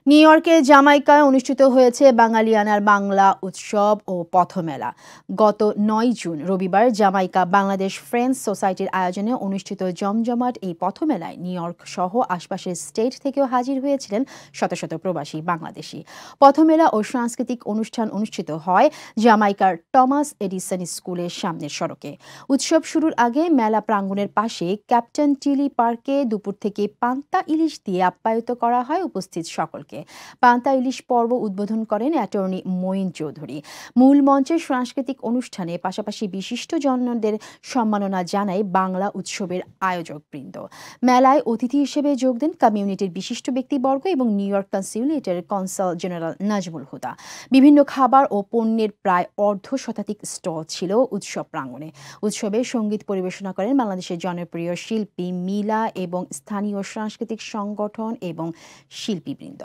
New ইয়র্কের জামাইকায় অনুষ্ঠিত হয়েছে বাঙালিয়ানার বাংলা উৎসব ও পথমেলা। গত ৯ জুন রবিবার জামাইকা বাংলাদেশ ফ্রেন্ডস সোসাইটির আয়োজনে অনুষ্ঠিত জমজমাট এই পথমেলায় নিউ ইয়র্ক সহ আশপাশের স্টেট থেকেও হাজির হয়েছিলেন শত শত প্রবাসী বাংলাদেশি। পথমেলা ও সাংস্কৃতিক অনুষ্ঠান অনুষ্ঠিত হয় জামাইকার টমাস এডিসন স্কুলের সামনের সড়কে। উৎসব শুরুর আগে মেলা প্রাঙ্গণের পাশে ক্যাপ্টেন টিলি পার্কে দুপুর থেকে পান্তা ইলিশ দিয়ে আপ্যায়িত করা হয় উপস্থিত সকলকে। পান্তা ইলিশ পর্ব উদ্বোধন করেন অ্যাটর্নি মঈন চৌধুরী। মূল মঞ্চের সাংস্কৃতিক অনুষ্ঠানে পাশাপাশি বিশিষ্টজনদের সম্মাননা জানায় বাংলা উৎসবের আয়োজকবৃন্দ। মেলায় অতিথি হিসেবে যোগ দেন কমিউনিটির বিশিষ্ট ব্যক্তিবর্গ এবং নিউ ইয়র্ক কনসিউলেটের কনসাল জেনারেল নাজমুল হুদা। বিভিন্ন খাবার ও পণ্যের প্রায় অর্ধশতাধিক স্টল ছিল উৎসব প্রাঙ্গণে। উৎসবে সঙ্গীত পরিবেশনা করেন বাংলাদেশের জনপ্রিয় শিল্পী মিলা এবং স্থানীয় সাংস্কৃতিক সংগঠন এবং শিল্পীবৃন্দ।